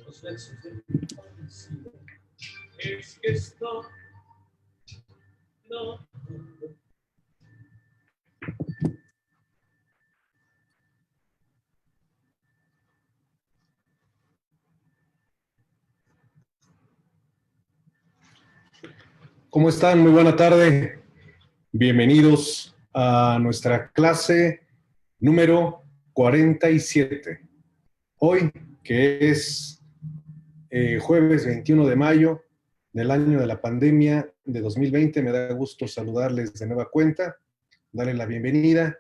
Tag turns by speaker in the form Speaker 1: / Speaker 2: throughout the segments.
Speaker 1: Los versos de mi poesía es que esto no. ¿Cómo están? Muy buena tarde. Bienvenidos a nuestra clase número 47. Hoy, que es jueves 21 de mayo del año de la pandemia de 2020, me da gusto saludarles de nueva cuenta, darle la bienvenida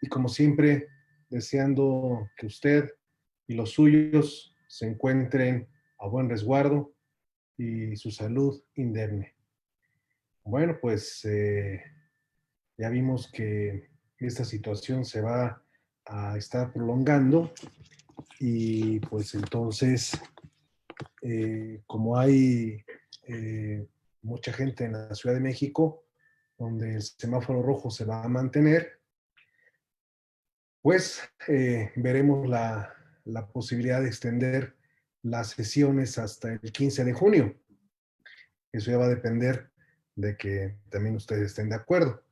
Speaker 1: y como siempre, deseando que usted y los suyos se encuentren a buen resguardo y su salud indemne. Bueno, pues ya vimos que esta situación se va a estar prolongando y pues entonces, como hay mucha gente en la Ciudad de México, donde el semáforo rojo se va a mantener, pues veremos la posibilidad de extender las sesiones hasta el 15 de junio. Eso ya va a depender de que también ustedes estén de acuerdo.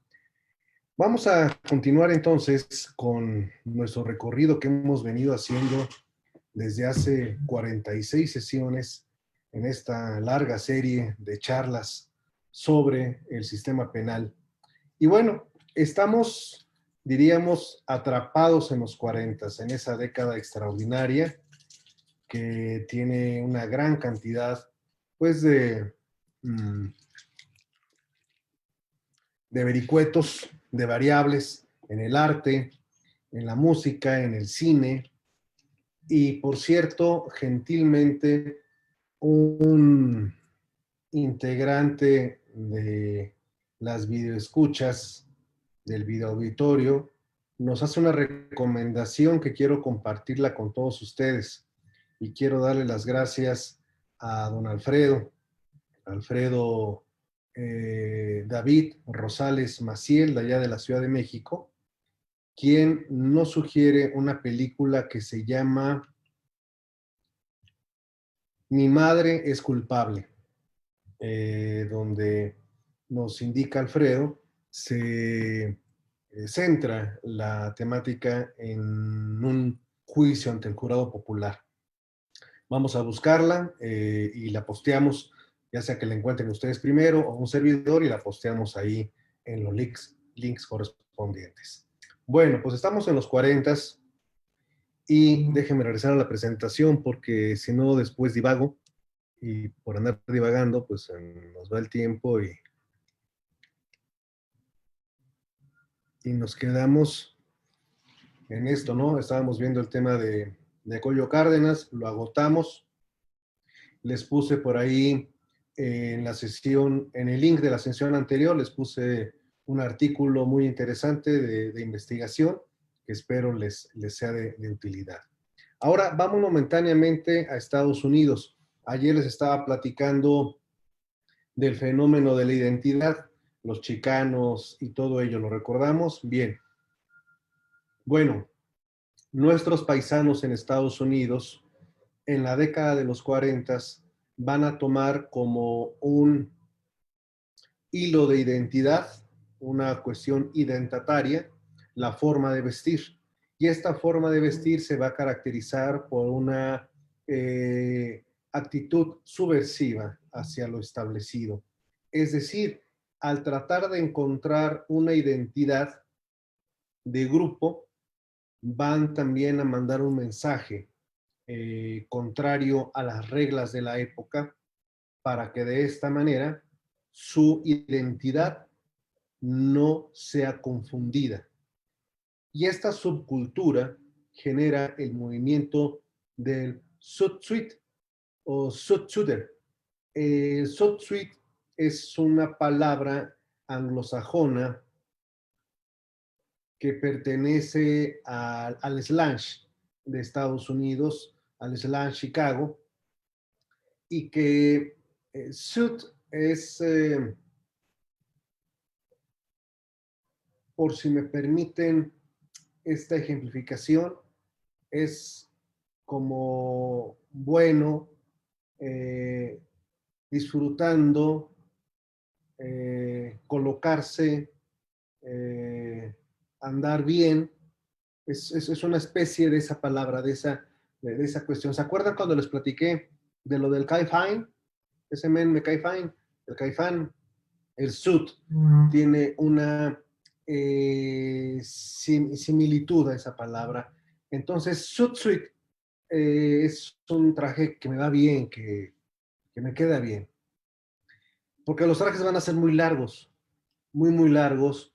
Speaker 1: Vamos a continuar entonces con nuestro recorrido que hemos venido haciendo desde hace 46 sesiones en esta larga serie de charlas sobre el sistema penal. Y bueno, estamos, diríamos, atrapados en los 40, en esa década extraordinaria que tiene una gran cantidad, pues, de vericuetos, de variables en el arte, en la música, en el cine. Y por cierto, gentilmente, un integrante de las videoescuchas del videoauditorio nos hace una recomendación que quiero compartirla con todos ustedes. Y quiero darle las gracias a don Alfredo David Rosales Maciel, de allá de la Ciudad de México, quien nos sugiere una película que se llama Mi madre es culpable, donde nos indica Alfredo, se centra la temática en un juicio ante el jurado popular. Vamos a buscarla y la posteamos, ya sea que la encuentren ustedes primero o un servidor y la posteamos ahí en los links correspondientes. Bueno, pues estamos en los 40 y déjenme regresar a la presentación porque si no después divago y por andar divagando pues nos va el tiempo y nos quedamos en esto, ¿no? Estábamos viendo el tema de Coyo Cárdenas, lo agotamos. Les puse por ahí en la sesión, en el link de la sesión anterior, les puse un artículo muy interesante de investigación que espero les sea de utilidad. Ahora vamos momentáneamente a Estados Unidos. Ayer les estaba platicando del fenómeno de la identidad, los chicanos y todo ello, ¿lo recordamos? Bien. Bueno, nuestros paisanos en Estados Unidos, en la década de los 40, van a tomar como un hilo de identidad, una cuestión identitaria, la forma de vestir. Y esta forma de vestir se va a caracterizar por una actitud subversiva hacia lo establecido. Es decir, al tratar de encontrar una identidad de grupo, van también a mandar un mensaje contrario a las reglas de la época para que de esta manera su identidad no sea confundida. Y esta subcultura genera el movimiento del Zootsuit o Zootsuiter. Zootsuit es una palabra anglosajona que pertenece al slang de Estados Unidos, al slang Chicago, y que suit es, por si me permiten esta ejemplificación, es como bueno, eh, disfrutando, colocarse, eh, andar bien. Es una especie de esa palabra, de esa cuestión. ¿Se acuerdan cuando les platiqué de lo del Kai Fine? Ese men me cae fine, el Caifán, el suit, tiene una similitud a esa palabra. Entonces, suit es un traje que me va bien, que me queda bien. Porque los trajes van a ser muy largos, muy largos,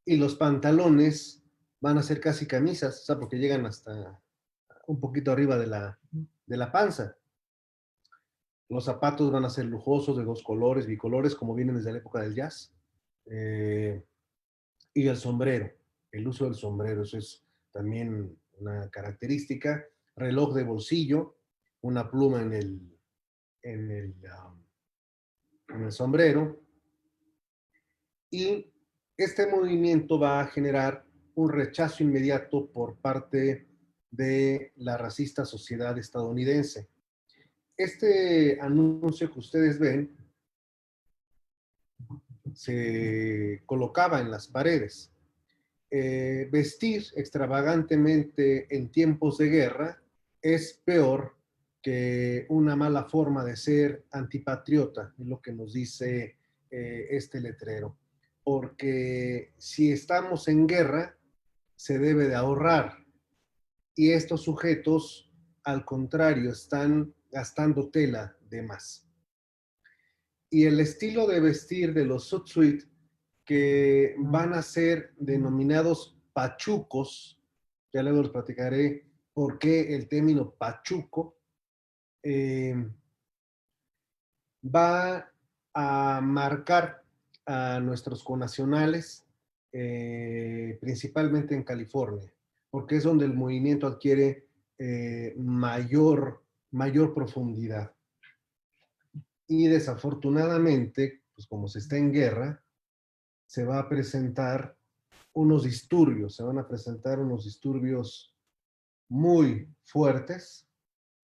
Speaker 1: y los pantalones van a ser casi camisas, o sea, porque llegan hasta un poquito arriba de la panza. Los zapatos van a ser lujosos, de dos colores, bicolores, como vienen desde la época del jazz. Eh, y el sombrero, el uso del sombrero, eso es también una característica. Reloj de bolsillo, una pluma en el, um, en el sombrero. Y este movimiento va a generar un rechazo inmediato por parte de la racista sociedad estadounidense. Este anuncio que ustedes ven se colocaba en las paredes. Vestir extravagantemente en tiempos de guerra es peor que una mala forma de ser antipatriota, es lo que nos dice este letrero. Porque si estamos en guerra, se debe de ahorrar. Y estos sujetos, al contrario, están gastando tela de más. Y el estilo de vestir de los Sutsuit, que van a ser denominados pachucos, ya luego les platicaré por qué el término pachuco, eh, va a marcar a nuestros connacionales, principalmente en California, porque es donde el movimiento adquiere mayor profundidad. Y desafortunadamente, pues como se está en guerra, se va a presentar unos disturbios, se van a presentar unos disturbios muy fuertes,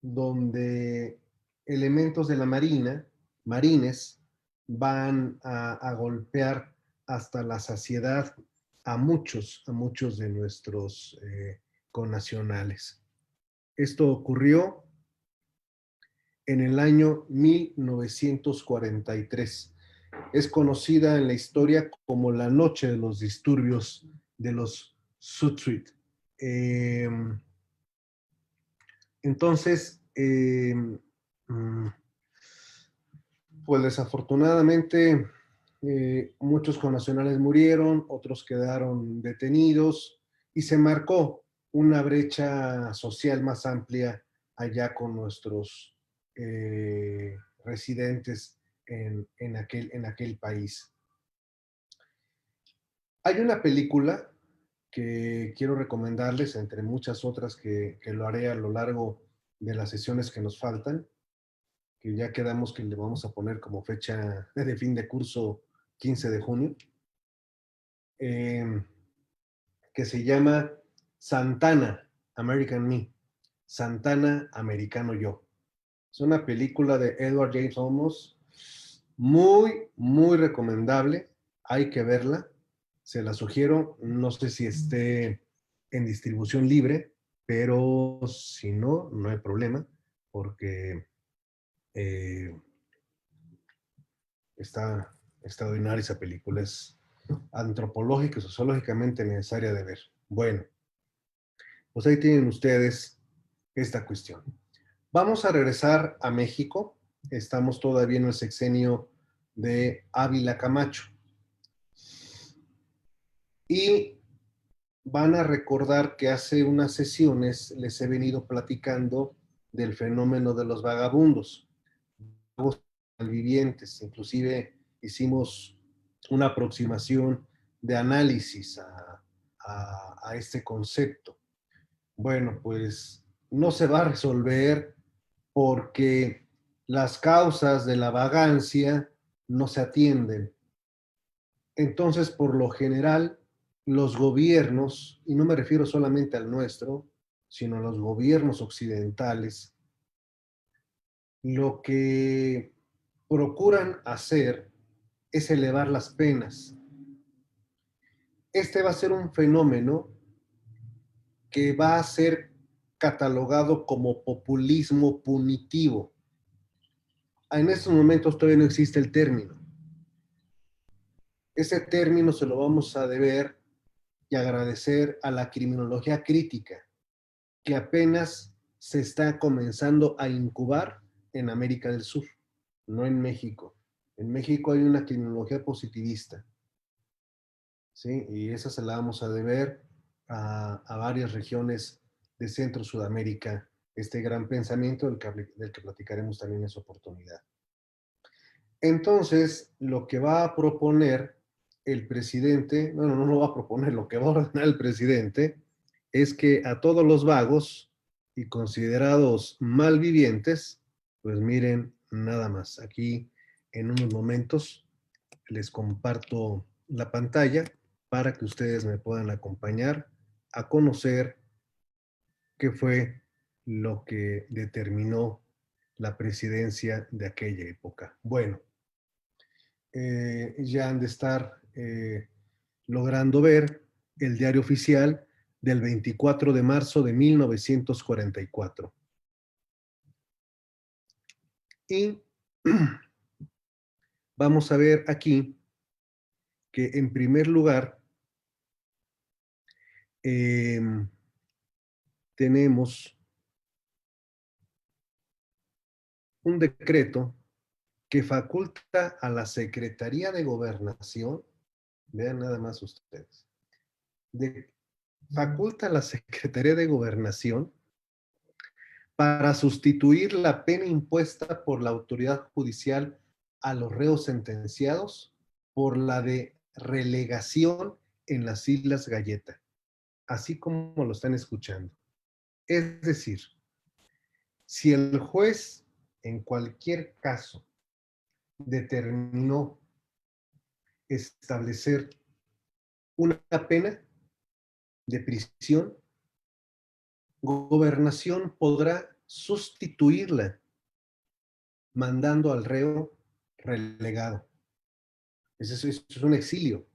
Speaker 1: donde elementos de la Marina, marines, van a golpear hasta la saciedad a muchos de nuestros connacionales. Esto ocurrió en el año 1943. Es conocida en la historia como la noche de los disturbios de los Sutsuit. Eh, entonces, pues desafortunadamente muchos connacionales murieron, otros quedaron detenidos y se marcó una brecha social más amplia allá con nuestros residentes en aquel país. Hay una película que quiero recomendarles, entre muchas otras que lo haré a lo largo de las sesiones que nos faltan, que ya quedamos que le vamos a poner como fecha de fin de curso 15 de junio, eh, que se llama Santana, American Me, Santana, Americano Yo. Es una película de Edward James Olmos, muy recomendable, hay que verla, se la sugiero, no sé si esté en distribución libre, pero si no, no hay problema, porque eh, está extraordinaria esa película, es antropológica y sociológicamente necesaria de ver. Bueno, pues ahí tienen ustedes esta cuestión. Vamos a regresar a México. Estamos todavía en el sexenio de Ávila Camacho. Y van a recordar que hace unas sesiones les he venido platicando del fenómeno de los vagabundos, malvivientes. Inclusive hicimos una aproximación de análisis a este concepto. Bueno, pues no se va a resolver porque las causas de la vagancia no se atienden. Entonces, por lo general, los gobiernos, y no me refiero solamente al nuestro, sino los gobiernos occidentales, lo que procuran hacer es elevar las penas. Este va a ser un fenómeno que va a ser catalogado como populismo punitivo. En estos momentos todavía no existe el término. Ese término se lo vamos a deber y agradecer a la criminología crítica, que apenas se está comenzando a incubar en América del Sur, no en México. En México hay una criminología positivista, ¿sí? Y esa se la vamos a deber a varias regiones de Centro Sudamérica, este gran pensamiento del que platicaremos también en su oportunidad. Entonces, lo que va a proponer el presidente, bueno, no lo va a proponer, lo que va a ordenar el presidente es que a todos los vagos y considerados malvivientes, pues miren, nada más. Aquí en unos momentos les comparto la pantalla para que ustedes me puedan acompañar a conocer qué fue lo que determinó la presidencia de aquella época. Bueno, ya han de estar logrando ver el diario oficial del 24 de marzo de 1944. Y vamos a ver aquí que en primer lugar eh, tenemos un decreto que faculta a la Secretaría de Gobernación, vean nada más ustedes, faculta a la Secretaría de Gobernación para sustituir la pena impuesta por la autoridad judicial a los reos sentenciados por la de relegación en las Islas Galleta, así como lo están escuchando. Es decir, si el juez en cualquier caso determinó establecer una pena de prisión, gobernación podrá sustituirla mandando al reo relegado. Eso es un exilio.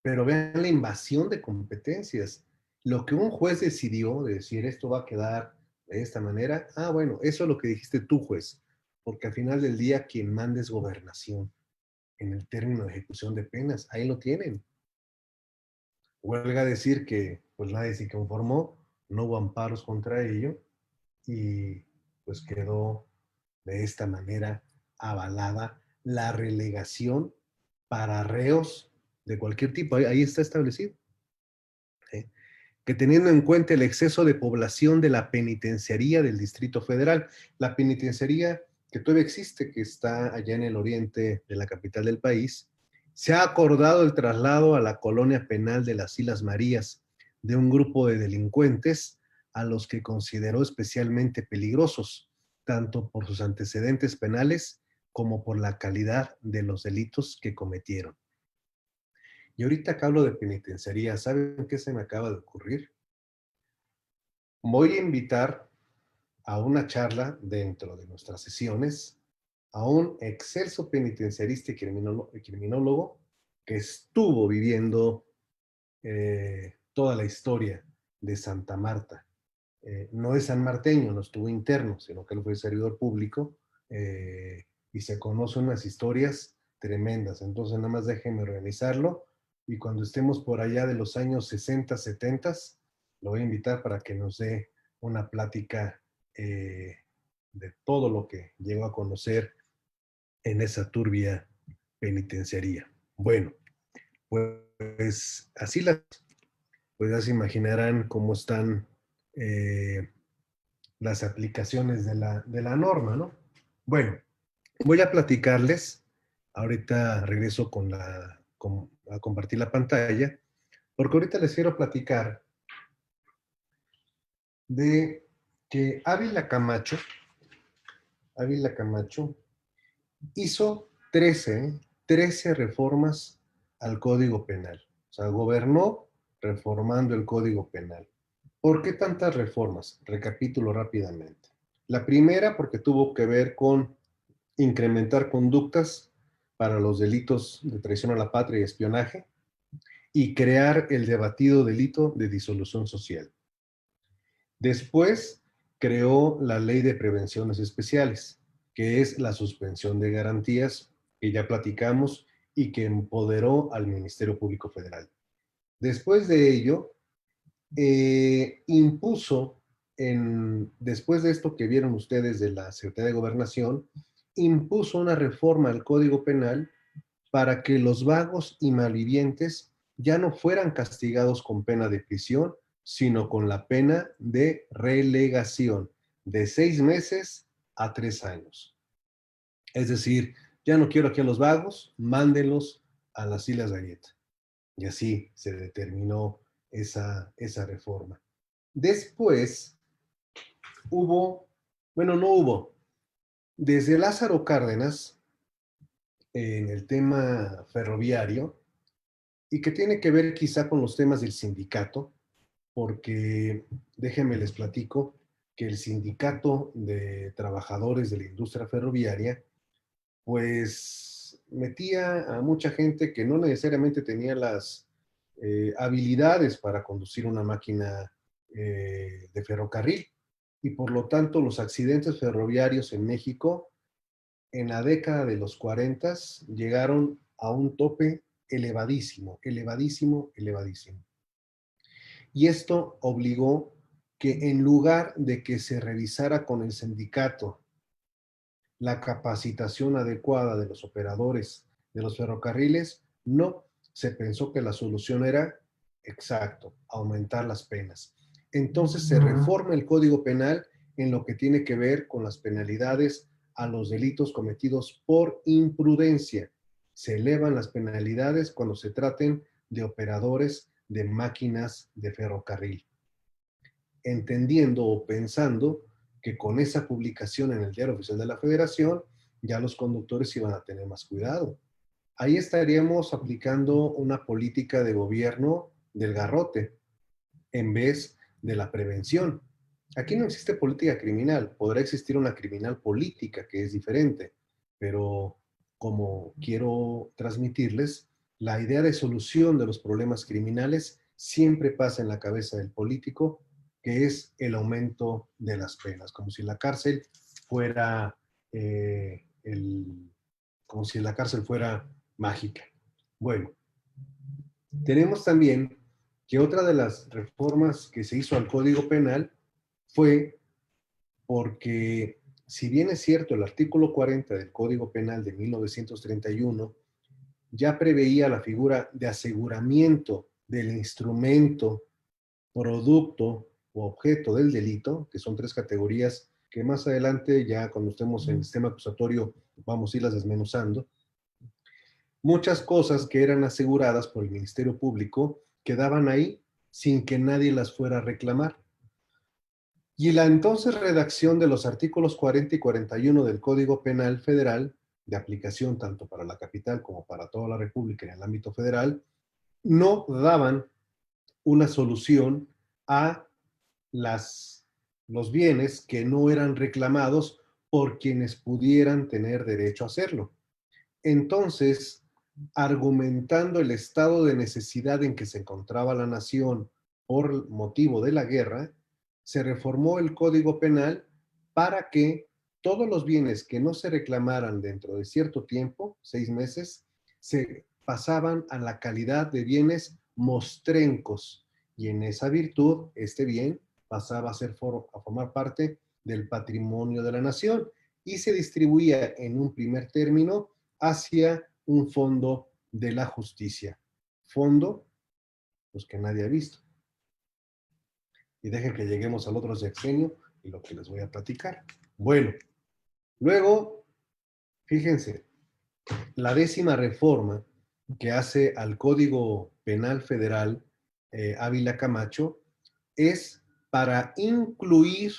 Speaker 1: Pero vean la invasión de competencias. Lo que un juez decidió, de decir esto va a quedar de esta manera, bueno, eso es lo que dijiste tú, juez, porque al final del día quien manda es gobernación en el término de ejecución de penas. Ahí lo tienen. Huelga decir que pues nadie se conformó, no hubo amparos contra ello y pues quedó de esta manera avalada la relegación para reos de cualquier tipo. Ahí está establecido. ¿Sí? Que teniendo en cuenta el exceso de población de la penitenciaría del Distrito Federal, la penitenciaría que todavía existe, que está allá en el oriente de la capital del país, se ha acordado el traslado a la colonia penal de las Islas Marías de un grupo de delincuentes a los que consideró especialmente peligrosos, tanto por sus antecedentes penales como por la calidad de los delitos que cometieron. Y ahorita que hablo de penitenciaría, ¿saben qué se me acaba de ocurrir? Voy a invitar a una charla dentro de nuestras sesiones a un excelso penitenciarista y criminólogo que estuvo viviendo toda la historia de Santa Marta. No es sanmarteño, no estuvo interno, sino que él fue servidor público y se conocen unas historias tremendas. Entonces, nada más déjenme organizarlo y cuando estemos por allá de los años 60, 70, lo voy a invitar para que nos dé una plática de todo lo que llegó a conocer en esa turbia penitenciaría. Bueno, pues así pues ya se imaginarán cómo están eh, las aplicaciones de la norma, ¿no? Bueno, voy a platicarles, ahorita regreso a compartir la pantalla, porque ahorita les quiero platicar de que Ávila Camacho hizo 13 reformas al Código Penal. O sea, gobernó reformando el Código Penal. ¿Por qué tantas reformas? Recapitulo rápidamente. La primera, porque tuvo que ver con incrementar conductas para los delitos de traición a la patria y espionaje y crear el debatido delito de disolución social. Después creó la Ley de Prevenciones Especiales, que es la suspensión de garantías que ya platicamos y que empoderó al Ministerio Público Federal. Después de ello, impuso, después de esto que vieron ustedes de la Secretaría de Gobernación, impuso una reforma al Código Penal para que los vagos y malvivientes ya no fueran castigados con pena de prisión, sino con la pena de relegación de 6 meses a 3 años. Es decir, ya no quiero aquí a los vagos, mándenlos a las Islas Galleta. Y así se determinó esa reforma. Después hubo, bueno, no hubo, desde Lázaro Cárdenas, en el tema ferroviario, y que tiene que ver quizá con los temas del sindicato, porque déjenme les platico que el sindicato de trabajadores de la industria ferroviaria, pues metía a mucha gente que no necesariamente tenía las habilidades para conducir una máquina de ferrocarril. Y por lo tanto, los accidentes ferroviarios en México en la década de los 40 llegaron a un tope elevadísimo, elevadísimo, elevadísimo. Y esto obligó que en lugar de que se revisara con el sindicato la capacitación adecuada de los operadores de los ferrocarriles, no, se pensó que la solución era, exacto, aumentar las penas. Entonces se reforma el Código Penal en lo que tiene que ver con las penalidades a los delitos cometidos por imprudencia. Se elevan las penalidades cuando se traten de operadores de máquinas de ferrocarril, entendiendo o pensando que con esa publicación en el Diario Oficial de la Federación ya los conductores iban a tener más cuidado. Ahí estaríamos aplicando una política de gobierno del garrote en vez de la prevención. Aquí no existe política criminal, podrá existir una criminal política que es diferente, pero como quiero transmitirles, la idea de solución de los problemas criminales siempre pasa en la cabeza del político, que es el aumento de las penas, como si la cárcel fuera como si la cárcel fuera mágica. Bueno, tenemos también que otra de las reformas que se hizo al Código Penal fue porque, si bien es cierto, el artículo 40 del Código Penal de 1931 ya preveía la figura de aseguramiento del instrumento, producto o objeto del delito, que son tres categorías que más adelante, ya cuando estemos en el sistema acusatorio, vamos a irlas desmenuzando. Muchas cosas que eran aseguradas por el Ministerio Público quedaban ahí sin que nadie las fuera a reclamar. Y la entonces redacción de los artículos 40 y 41 del Código Penal Federal, de aplicación tanto para la capital como para toda la República en el ámbito federal, no daban una solución a las, los bienes que no eran reclamados por quienes pudieran tener derecho a hacerlo. Entonces, argumentando el estado de necesidad en que se encontraba la nación por motivo de la guerra, se reformó el Código Penal para que todos los bienes que no se reclamaran dentro de cierto tiempo, 6 meses, se pasaban a la calidad de bienes mostrencos, y en esa virtud este bien pasaba a formar parte del patrimonio de la nación y se distribuía en un primer término hacia un fondo de la justicia. Fondo, pues que nadie ha visto. Y dejen que lleguemos al otro sexenio y lo que les voy a platicar. Bueno, luego, fíjense, la 10ª reforma que hace al Código Penal Federal Ávila Camacho es para incluir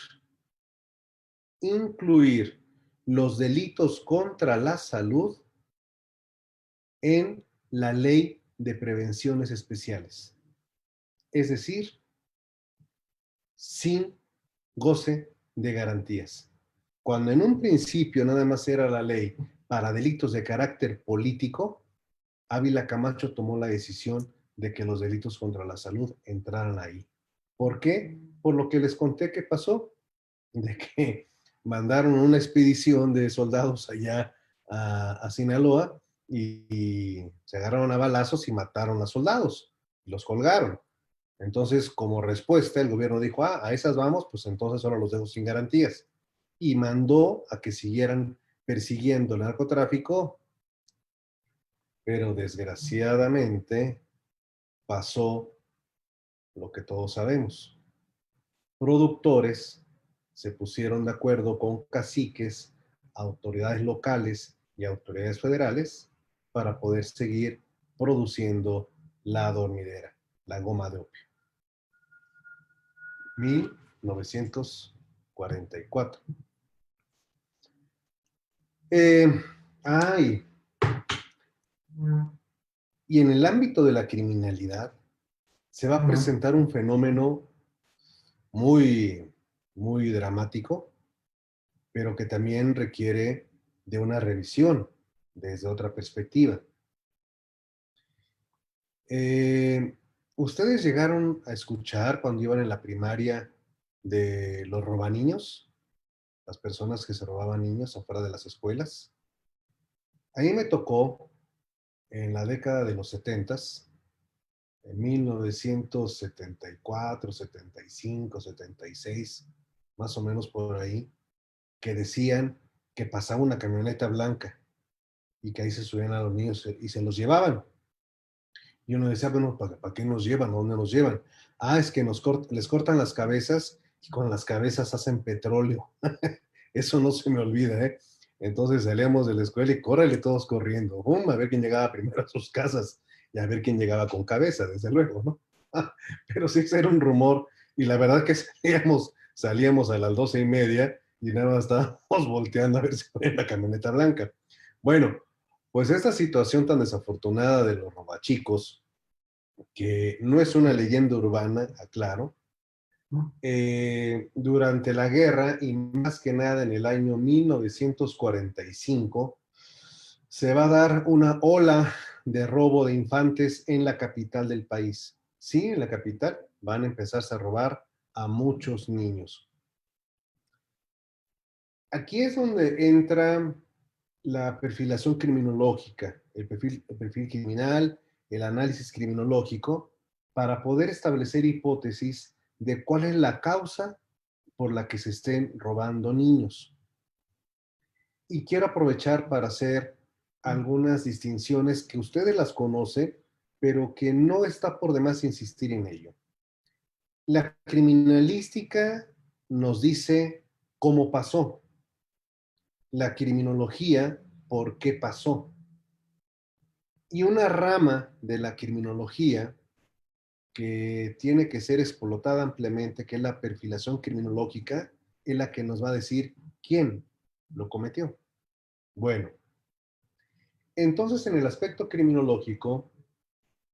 Speaker 1: los delitos contra la salud en la Ley de Prevenciones Especiales. Es decir, sin goce de garantías. Cuando en un principio nada más era la ley para delitos de carácter político, Ávila Camacho tomó la decisión de que los delitos contra la salud entraran ahí. ¿Por qué? Por lo que les conté que pasó, de que mandaron una expedición de soldados allá a Sinaloa y se agarraron a balazos y mataron a soldados, y los colgaron. Entonces, como respuesta, el gobierno dijo, a esas vamos, pues entonces ahora los dejo sin garantías. Y mandó a que siguieran persiguiendo el narcotráfico, pero desgraciadamente pasó lo que todos sabemos. Productores se pusieron de acuerdo con caciques, autoridades locales y autoridades federales para poder seguir produciendo la dormidera, la goma de opio. 1944. Eh, ay, y en el ámbito de la criminalidad se va a presentar un fenómeno muy, muy dramático, pero que también requiere de una revisión desde otra perspectiva. Eh, ¿Ustedes llegaron a escuchar cuando iban en la primaria de los robaniños? Las personas que se robaban niños afuera de las escuelas. A mí me tocó en la década de los 70, en 1974, 75, 76, más o menos por ahí, que decían que pasaba una camioneta blanca y que ahí se subían a los niños y se los llevaban. Y uno decía, bueno, ¿para qué nos llevan? ¿A dónde nos llevan? Es que les cortan las cabezas y con las cabezas hacen petróleo. Eso no se me olvida, ¿eh? Entonces salíamos de la escuela y córrele todos corriendo. A ver quién llegaba primero a sus casas y a ver quién llegaba con cabeza, desde luego, ¿no? Pero sí, ese era un rumor. Y la verdad que salíamos a las 12:30 y nada más estábamos volteando a ver si ponía la camioneta blanca. Bueno, pues esta situación tan desafortunada de los robachicos, que no es una leyenda urbana, aclaro, durante la guerra y más que nada en el año 1945, se va a dar una ola de robo de infantes en la capital del país. Sí, en la capital van a empezarse a robar a muchos niños. Aquí es donde entra la perfilación criminológica, el perfil criminal, el análisis criminológico, para poder establecer hipótesis de cuál es la causa por la que se estén robando niños. Y quiero aprovechar para hacer algunas distinciones que ustedes las conocen, pero que no está por demás insistir en ello. La criminalística nos dice cómo pasó, la criminología por qué pasó. Y una rama de la criminología que tiene que ser explotada ampliamente, que es la perfilación criminológica, es la que nos va a decir quién lo cometió. Bueno, entonces en el aspecto criminológico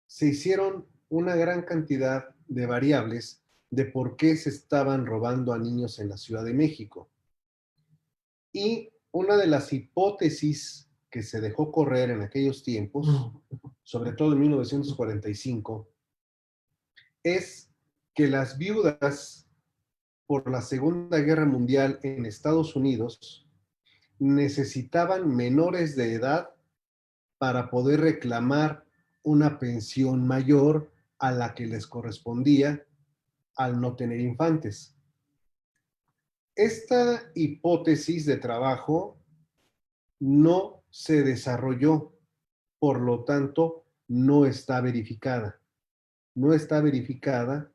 Speaker 1: se hicieron una gran cantidad de variables de por qué se estaban robando a niños en la Ciudad de México. Y una de las hipótesis que se dejó correr en aquellos tiempos, sobre todo en 1945, es que las viudas por la Segunda Guerra Mundial en Estados Unidos necesitaban menores de edad para poder reclamar una pensión mayor a la que les correspondía al no tener infantes. Esta hipótesis de trabajo no se desarrolló, por lo tanto, no está verificada. No está verificada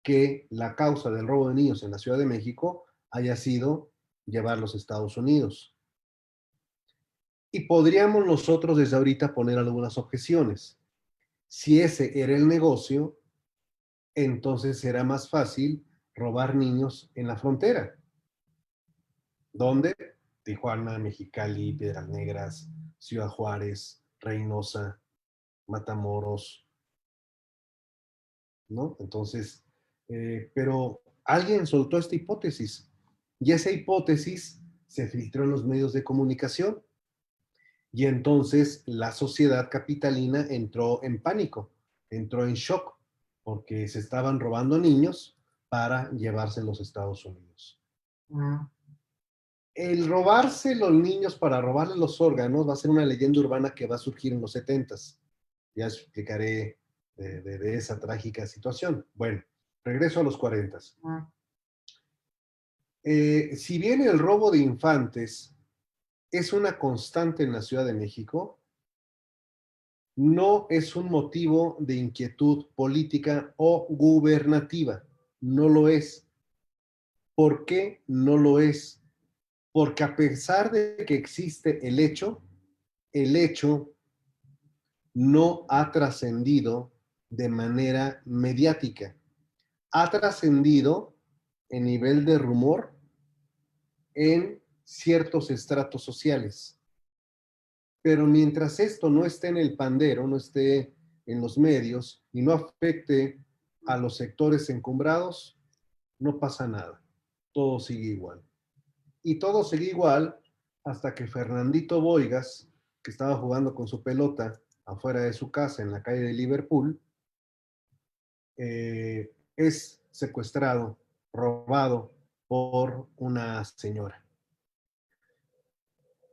Speaker 1: que la causa del robo de niños en la Ciudad de México haya sido llevarlos a Estados Unidos. Y podríamos nosotros desde ahorita poner algunas objeciones. Si ese era el negocio, entonces será más fácil robar niños en la frontera. ¿Dónde? Tijuana, Mexicali, Piedras Negras, Ciudad Juárez, Reynosa, Matamoros, ¿no? Entonces, pero Alguien soltó esta hipótesis y esa hipótesis se filtró en los medios de comunicación y entonces la sociedad capitalina entró en pánico, entró en shock porque se estaban robando niños para llevarse a los Estados Unidos. El robarse los niños para robarle los órganos va a ser una leyenda urbana que va a surgir en los 70s. Ya explicaré de esa trágica situación. Bueno, regreso a los 40s. Si bien el robo de infantes es una constante en la Ciudad de México, no es un motivo de inquietud política o gubernativa. No lo es. ¿Por qué no lo es? Porque a pesar de que existe el hecho no ha trascendido de manera mediática. Ha trascendido en nivel de rumor en ciertos estratos sociales. Pero mientras esto no esté en el pandero, no esté en los medios y no afecte a los sectores encumbrados, no pasa nada. Todo sigue igual. Y todo sigue igual hasta que Fernandito Boigas, que estaba jugando con su pelota afuera de su casa en la calle de Liverpool, es secuestrado, robado por una señora.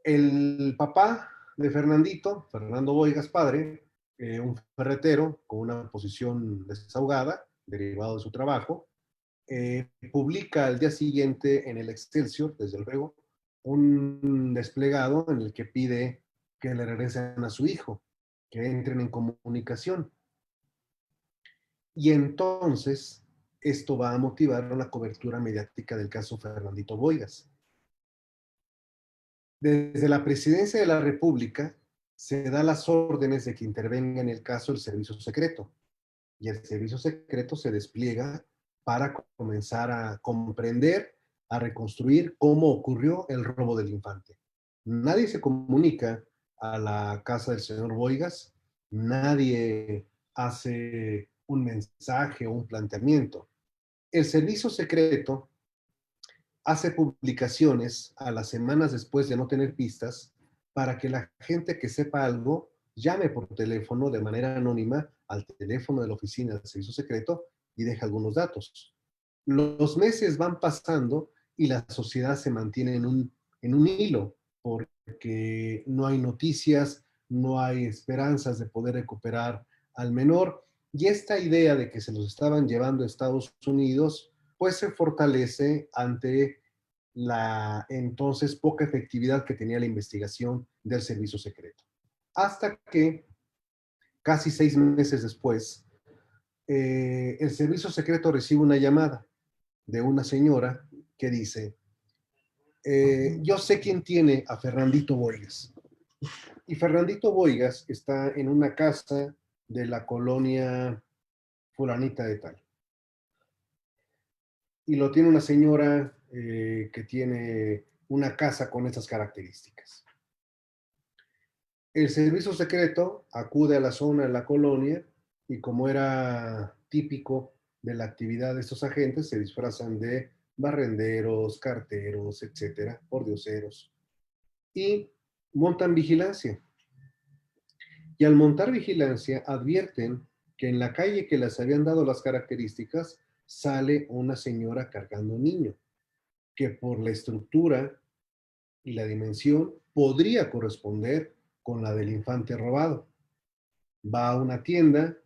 Speaker 1: El papá de Fernandito, Fernando Boigas padre, un ferretero con una posición desahogada, derivado de su trabajo, publica al día siguiente en el Excelsior, desde luego, un desplegado en el que pide que le regresen a su hijo, que entren en comunicación. Y entonces esto va a motivar una cobertura mediática del caso Fernandito Boigas. Desde la presidencia de la República se da las órdenes de que intervenga en el caso el servicio secreto. Y el servicio secreto se despliega para comenzar a comprender, a reconstruir cómo ocurrió el robo del infante. Nadie se comunica a la casa del señor Boigas, nadie hace un mensaje o un planteamiento. El servicio secreto hace publicaciones a las semanas después de no tener pistas para que la gente que sepa algo llame por teléfono de manera anónima al teléfono de la oficina del servicio secreto y deje algunos datos. Los meses van pasando y la sociedad se mantiene en un hilo porque no hay noticias, no hay esperanzas de poder recuperar al menor y esta idea de que se los estaban llevando a Estados Unidos pues se fortalece ante la entonces poca efectividad que tenía la investigación del servicio secreto. Hasta que, casi 6 meses después, el servicio secreto recibe una llamada de una señora que dice, yo sé quién tiene a Fernandito Boigas. Y Fernandito Boigas está en una casa de la colonia fulanita de tal. Y lo tiene una señora que tiene una casa con esas características. El servicio secreto acude a la zona de la colonia y como era típico de la actividad de estos agentes, se disfrazan de barrenderos, carteros, etcétera, pordioseros, y montan vigilancia. Y al montar vigilancia advierten que en la calle que les habían dado las características sale una señora cargando un niño, que por la estructura y la dimensión podría corresponder con la del infante robado. Va a una tienda,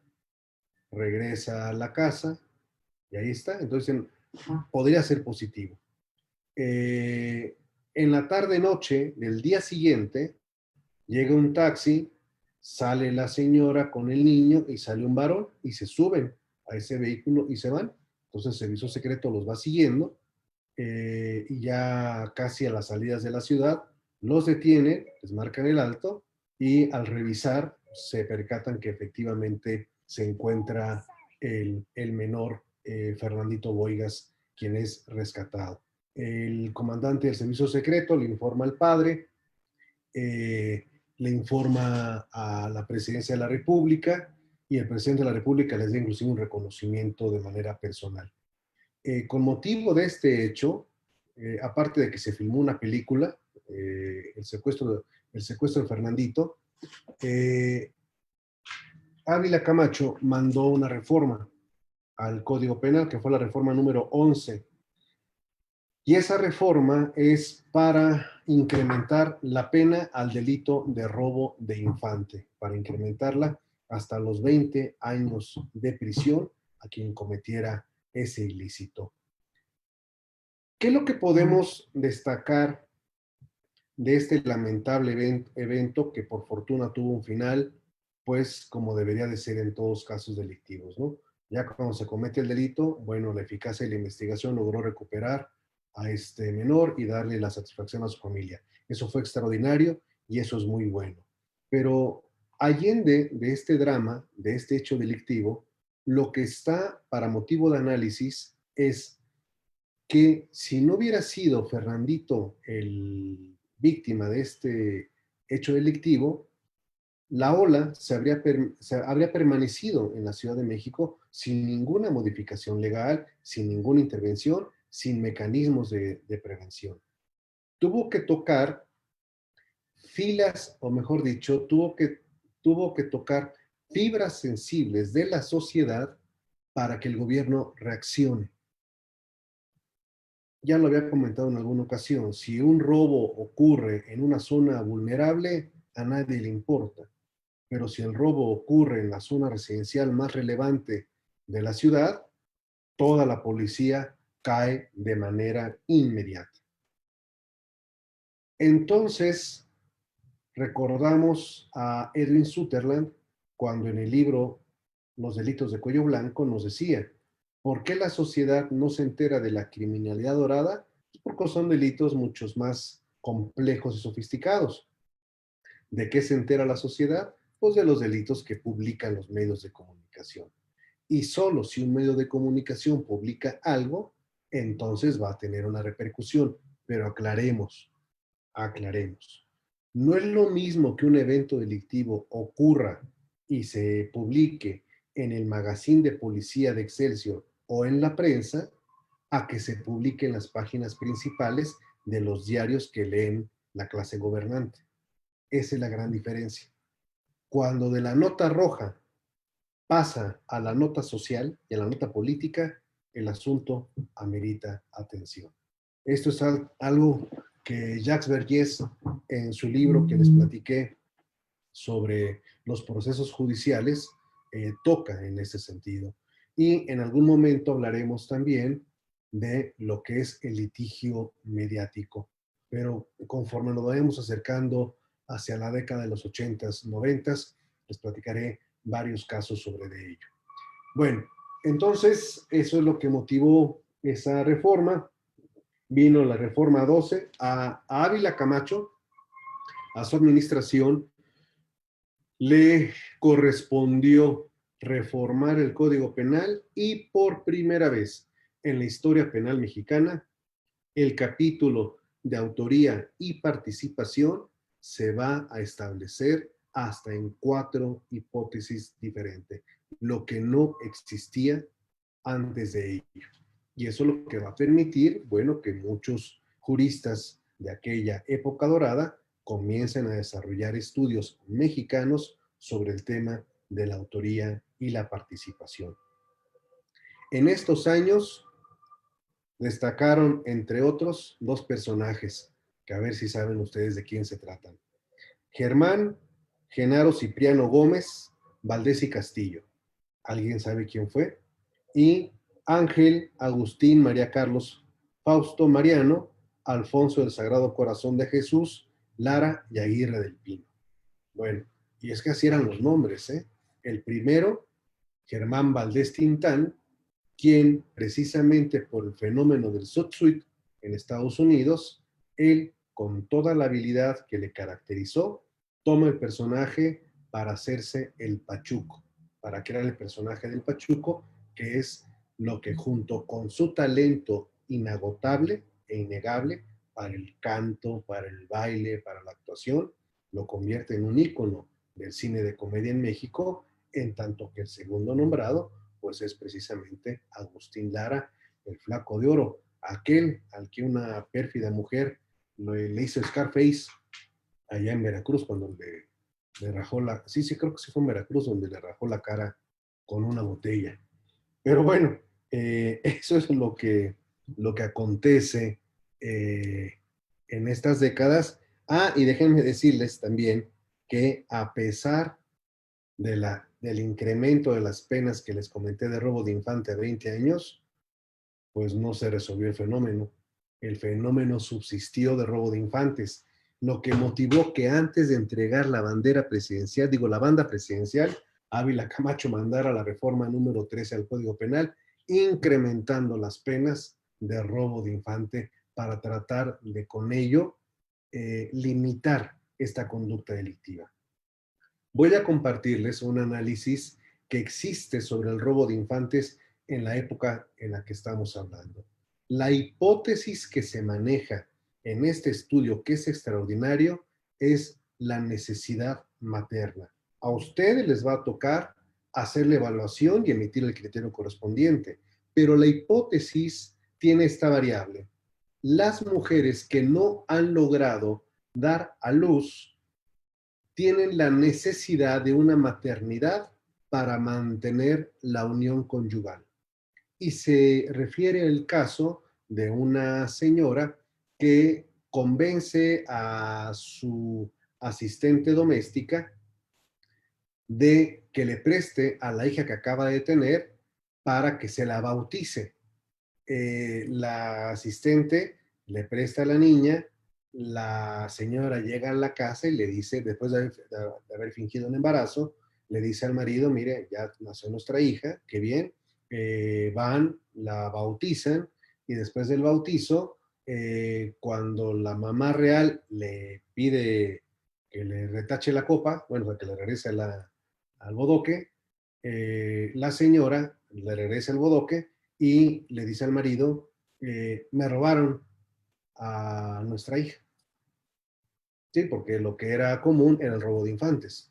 Speaker 1: regresa a la casa y ahí está. Entonces podría ser positivo. En la tarde-noche del día siguiente llega un taxi, sale la señora con el niño y sale un varón y se suben a ese vehículo y se van. Entonces el servicio secreto los va siguiendo y ya casi a las salidas de la ciudad los detienen, les marcan el alto y al revisar se percatan que efectivamente se encuentra el menor Fernandito Boigas, quien es rescatado. El comandante del servicio secreto le informa al padre, le informa a la presidencia de la República y el presidente de la República les da inclusive un reconocimiento de manera personal. Con motivo de este hecho, aparte de que se filmó una película, el secuestro de Fernandito, eh, Ávila Camacho mandó una reforma al Código Penal, que fue la reforma número 11. Y esa reforma es para incrementar la pena al delito de robo de infante, para incrementarla hasta los 20 años de prisión a quien cometiera ese ilícito. ¿Qué es lo que podemos destacar de este lamentable evento que por fortuna tuvo un final, pues como debería de ser en todos casos delictivos, ¿no? Ya cuando se comete el delito, bueno, la eficacia de la investigación logró recuperar a este menor y darle la satisfacción a su familia. Eso fue extraordinario y eso es muy bueno. Pero allende de este drama, de este hecho delictivo, lo que está para motivo de análisis es que si no hubiera sido Fernandito el víctima de este hecho delictivo, la ola se habría permanecido en la Ciudad de México sin ninguna modificación legal, sin ninguna intervención, sin mecanismos de prevención. Tuvo que tocar filas, o mejor dicho, tuvo que tocar fibras sensibles de la sociedad para que el gobierno reaccione. Ya lo había comentado en alguna ocasión, si un robo ocurre en una zona vulnerable, a nadie le importa. Pero si el robo ocurre en la zona residencial más relevante de la ciudad, toda la policía cae de manera inmediata. Entonces, recordamos a Edwin Sutherland cuando en el libro Los delitos de cuello blanco nos decía, ¿por qué la sociedad no se entera de la criminalidad dorada? Porque son delitos muchos más complejos y sofisticados. ¿De qué se entera la sociedad? Pues de los delitos que publican los medios de comunicación. Y solo si un medio de comunicación publica algo, entonces va a tener una repercusión. Pero aclaremos. No es lo mismo que un evento delictivo ocurra y se publique en el magazine de policía de Excelsior o en la prensa, a que se publique en las páginas principales de los diarios que leen la clase gobernante. Esa es la gran diferencia. Cuando de la nota roja pasa a la nota social y a la nota política, el asunto amerita atención. Esto es algo que Jacques Vergès, en su libro que les platiqué sobre los procesos judiciales, toca en ese sentido. Y en algún momento hablaremos también de lo que es el litigio mediático. Pero conforme nos vayamos acercando hacia la década de los 80s, 90s, les platicaré varios casos sobre de ello. Bueno, entonces eso es lo que motivó esa reforma. Vino la reforma 12 a Ávila Camacho, a su administración, le correspondió reformar el Código Penal y por primera vez en la historia penal mexicana, el capítulo de autoría y participación se va a establecer hasta en 4 hipótesis diferentes, lo que no existía antes de ello. Y eso es lo que va a permitir, bueno, que muchos juristas de aquella época dorada comiencen a desarrollar estudios mexicanos sobre el tema de la autoría y la participación. En estos años destacaron, entre otros, dos personajes, que a ver si saben ustedes de quién se tratan. Germán Genaro Cipriano Gómez Valdés y Castillo. ¿Alguien sabe quién fue? Y Ángel Agustín María Carlos Fausto Mariano Alfonso del Sagrado Corazón de Jesús Lara y Aguirre del Pino. Bueno, y es que así eran los nombres, ¿eh? El primero, Germán Valdés Tintán, quien precisamente por el fenómeno del Sotsuit en Estados Unidos, él, con toda la habilidad que le caracterizó, toma el personaje para hacerse el Pachuco, para crear el personaje del Pachuco, que es lo que junto con su talento inagotable e innegable para el canto, para el baile, para la actuación, lo convierte en un ícono del cine de comedia en México, en tanto que el segundo nombrado pues es precisamente Agustín Lara, el Flaco de Oro, aquel al que una pérfida mujer le hizo Scarface allá en Veracruz cuando le rajó sí, creo que sí fue en Veracruz donde le rajó la cara con una botella. Pero bueno, eso es lo que acontece en estas décadas. Y déjenme decirles también que a pesar del incremento de las penas que les comenté de robo de infante a 20 años, pues no se resolvió el fenómeno. El fenómeno subsistió de robo de infantes, lo que motivó que antes de entregar la bandera presidencial, la banda presidencial, Ávila Camacho mandara la reforma número 13 al Código Penal, incrementando las penas de robo de infante para tratar de con ello limitar esta conducta delictiva. Voy a compartirles un análisis que existe sobre el robo de infantes en la época en la que estamos hablando. La hipótesis que se maneja en este estudio, que es extraordinario, es la necesidad materna. A ustedes les va a tocar hacer la evaluación y emitir el criterio correspondiente, pero la hipótesis tiene esta variable. Las mujeres que no han logrado dar a luz tienen la necesidad de una maternidad para mantener la unión conyugal. Y se refiere al caso de una señora que convence a su asistente doméstica de que le preste a la hija que acaba de tener para que se la bautice. La asistente le presta a la niña, la señora llega a la casa y le dice, después de haber fingido un embarazo, le dice al marido, mire, ya nació nuestra hija, qué bien, van, la bautizan y después del bautizo, cuando la mamá real le pide que le retache la copa, bueno, que le regrese al bodoque, la señora le regresa el bodoque y le dice al marido, me robaron a nuestra hija. Sí, porque lo que era común era el robo de infantes.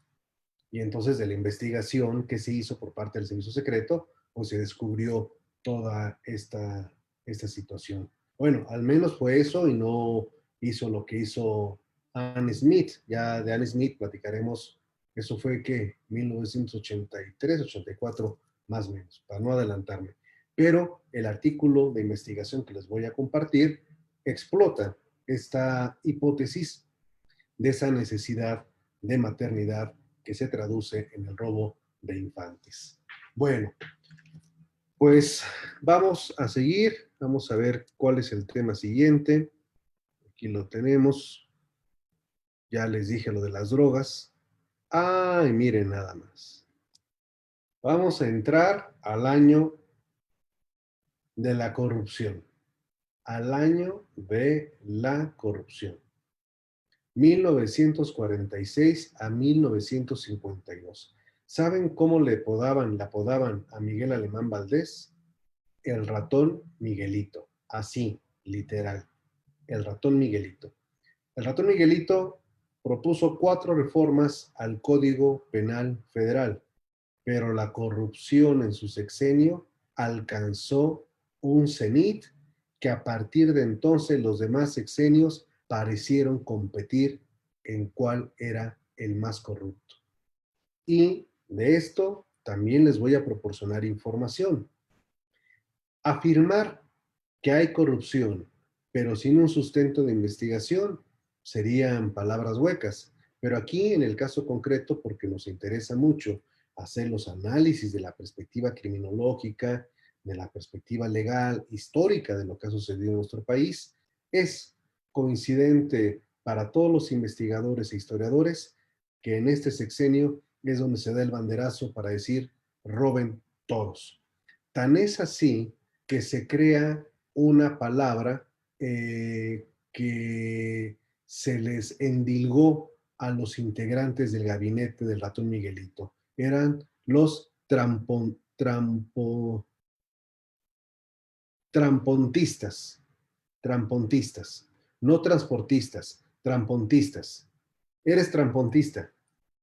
Speaker 1: Y entonces de la investigación que se hizo por parte del servicio secreto, pues se descubrió toda esta situación. Bueno, al menos fue eso y no hizo lo que hizo Anne Smith. Ya de Anne Smith platicaremos, eso fue que 1983, 84, más o menos, para no adelantarme. Pero el artículo de investigación que les voy a compartir explota esta hipótesis de esa necesidad de maternidad que se traduce en el robo de infantes. Bueno, pues vamos a seguir, vamos a ver cuál es el tema siguiente. Aquí lo tenemos, ya les dije lo de las drogas. Y miren nada más. Vamos a entrar al año de la corrupción, al año de la corrupción. 1946 a 1952. ¿Saben cómo le apodaban a Miguel Alemán Valdés? El ratón Miguelito. Así, literal. El ratón Miguelito. El ratón Miguelito propuso 4 reformas al Código Penal Federal, pero la corrupción en su sexenio alcanzó un cenit que a partir de entonces los demás sexenios parecieron competir en cuál era el más corrupto. Y de esto también les voy a proporcionar información. Afirmar que hay corrupción, pero sin un sustento de investigación, serían palabras huecas. Pero aquí, en el caso concreto, porque nos interesa mucho hacer los análisis de la perspectiva criminológica, de la perspectiva legal, histórica de lo que ha sucedido en nuestro país, es coincidente para todos los investigadores e historiadores que en este sexenio es donde se da el banderazo para decir roben todos. Tan es así que se crea una palabra que se les endilgó a los integrantes del gabinete del ratón Miguelito. Eran los trampontistas, no transportistas, trampontistas. Eres trampontista.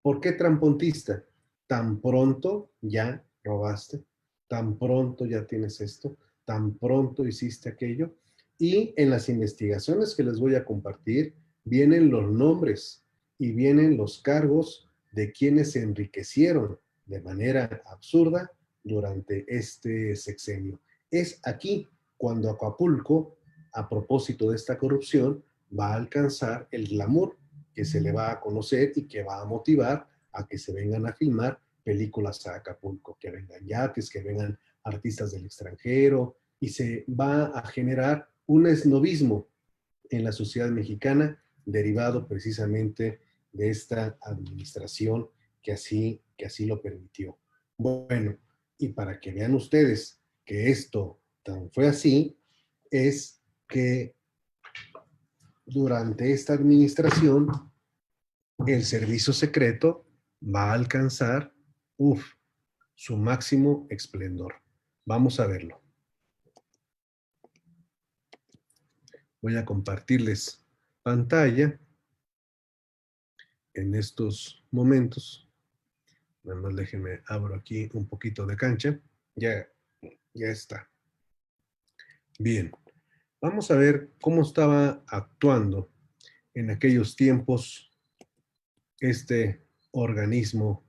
Speaker 1: ¿Por qué trampontista? Tan pronto ya robaste, tan pronto ya tienes esto, tan pronto hiciste aquello. Y en las investigaciones que les voy a compartir, vienen los nombres y vienen los cargos de quienes se enriquecieron de manera absurda durante este sexenio. Es aquí cuando Acapulco, a propósito de esta corrupción, va a alcanzar el glamour que se le va a conocer y que va a motivar a que se vengan a filmar películas a Acapulco, que vengan yates, que vengan artistas del extranjero, y se va a generar un esnobismo en la sociedad mexicana derivado precisamente de esta administración que así lo permitió. Bueno, y para que vean ustedes que esto tan fue así, es que durante esta administración el servicio secreto va a alcanzar, su máximo esplendor. Vamos a verlo. Voy a compartirles pantalla en estos momentos. Nada más déjenme, abro aquí un poquito de cancha. Ya está. Bien, vamos a ver cómo estaba actuando en aquellos tiempos este organismo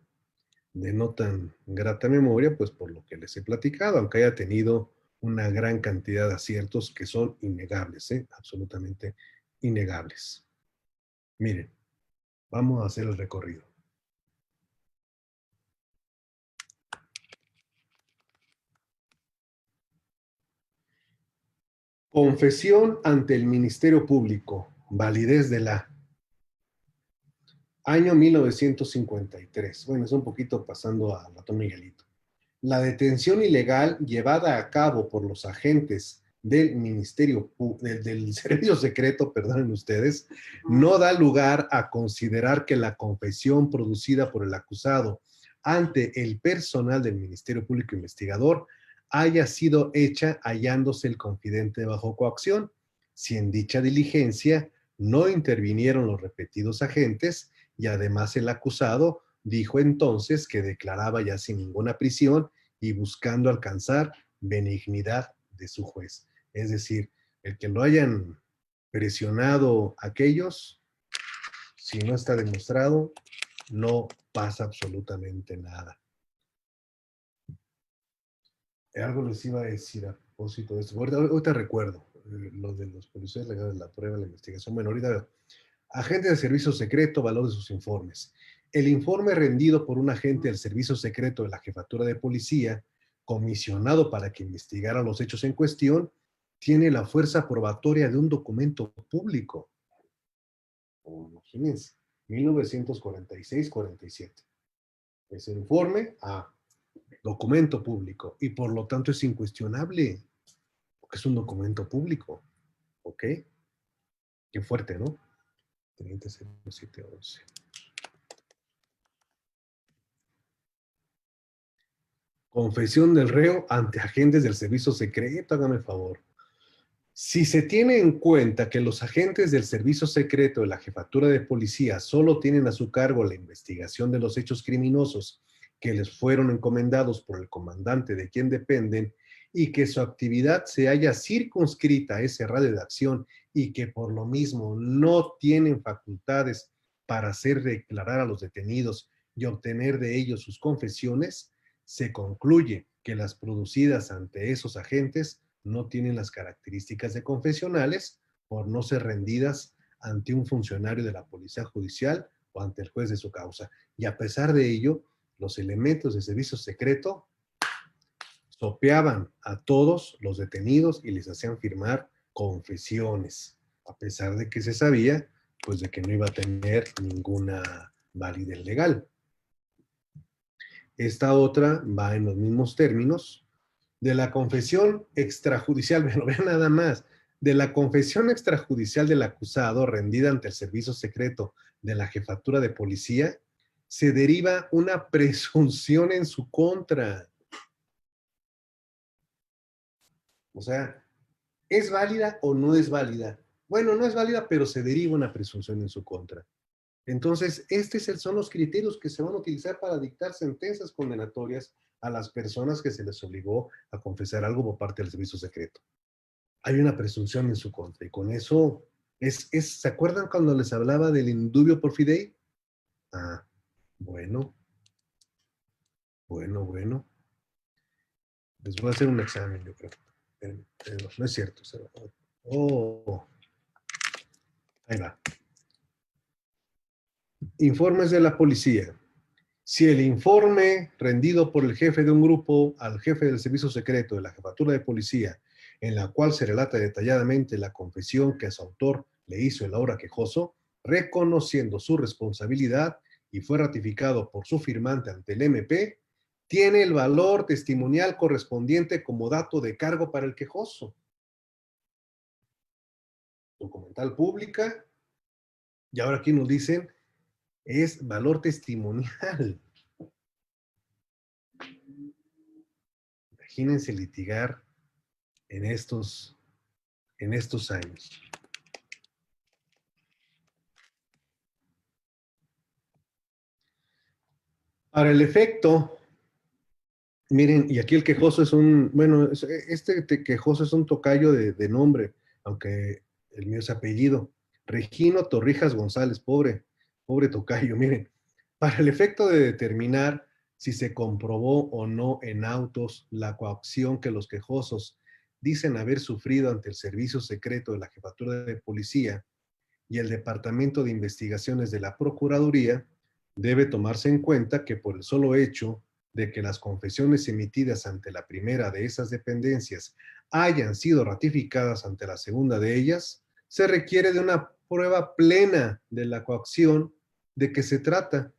Speaker 1: de no tan grata memoria, pues por lo que les he platicado, aunque haya tenido una gran cantidad de aciertos que son innegables, absolutamente innegables. Miren, vamos a hacer el recorrido. Confesión ante el Ministerio Público, validez de la año 1953. Bueno, es un poquito pasando a Latón Miguelito. La detención ilegal llevada a cabo por los agentes del del Servicio Secreto, perdonen ustedes, no da lugar a considerar que la confesión producida por el acusado ante el personal del Ministerio Público Investigador haya sido hecha hallándose el confidente bajo coacción, si en dicha diligencia no intervinieron los repetidos agentes y además el acusado dijo entonces que declaraba ya sin ninguna prisión y buscando alcanzar benignidad de su juez. Es decir, el que lo hayan presionado aquellos, si no está demostrado, no pasa absolutamente nada. Algo les iba a decir a propósito de esto. Ahorita recuerdo lo de los policías legales, la prueba, la investigación. Bueno, ahorita veo. Agente de Servicio Secreto, valor de sus informes. El informe rendido por un agente del Servicio Secreto de la Jefatura de Policía, comisionado para que investigara los hechos en cuestión, tiene la fuerza probatoria de un documento público. Imagínense, 1946-47. Ese informe a documento público y por lo tanto es incuestionable, porque es un documento público. ¿Ok? Qué fuerte, ¿no? 300711. Confesión del reo ante agentes del servicio secreto, hágame el favor. Si se tiene en cuenta que los agentes del servicio secreto de la jefatura de policía solo tienen a su cargo la investigación de los hechos criminosos que les fueron encomendados por el comandante de quien dependen y que su actividad se haya circunscrita a ese radio de acción y que por lo mismo no tienen facultades para hacer declarar a los detenidos y obtener de ellos sus confesiones, se concluye que las producidas ante esos agentes no tienen las características de confesionales por no ser rendidas ante un funcionario de la Policía Judicial o ante el juez de su causa. Y a pesar de ello, los elementos de servicio secreto sopeaban a todos los detenidos y les hacían firmar confesiones, a pesar de que se sabía, pues, de que no iba a tener ninguna validez legal. Esta otra va en los mismos términos. De la confesión extrajudicial, pero vean nada más, de la confesión extrajudicial del acusado rendida ante el servicio secreto de la jefatura de policía, se deriva una presunción en su contra. O sea, ¿es válida o no es válida? Bueno, no es válida, pero se deriva una presunción en su contra. Entonces, estos son los criterios que se van a utilizar para dictar sentencias condenatorias a las personas que se les obligó a confesar algo por parte del servicio secreto. Hay una presunción en su contra y con eso ¿se acuerdan cuando les hablaba del indubio por fidei? Ah, bueno, bueno. Les voy a hacer un examen, yo creo. Pero no es cierto. Oh, ahí va. Informes de la policía. Si el informe rendido por el jefe de un grupo al jefe del servicio secreto de la jefatura de policía, en la cual se relata detalladamente la confesión que a su autor le hizo el ahora quejoso, reconociendo su responsabilidad y fue ratificado por su firmante ante el MP, tiene el valor testimonial correspondiente como dato de cargo para el quejoso. Documental pública, y ahora aquí nos dicen, es valor testimonial. Imagínense litigar en estos años. Para el efecto, miren, y aquí el quejoso es este quejoso es un tocayo de nombre, aunque el mío es apellido. Regino Torrijas González, pobre tocayo, miren. Para el efecto de determinar si se comprobó o no en autos la coacción que los quejosos dicen haber sufrido ante el servicio secreto de la Jefatura de Policía y el Departamento de Investigaciones de la Procuraduría, debe tomarse en cuenta que por el solo hecho de que las confesiones emitidas ante la primera de esas dependencias hayan sido ratificadas ante la segunda de ellas, se requiere de una prueba plena de la coacción de que se trata,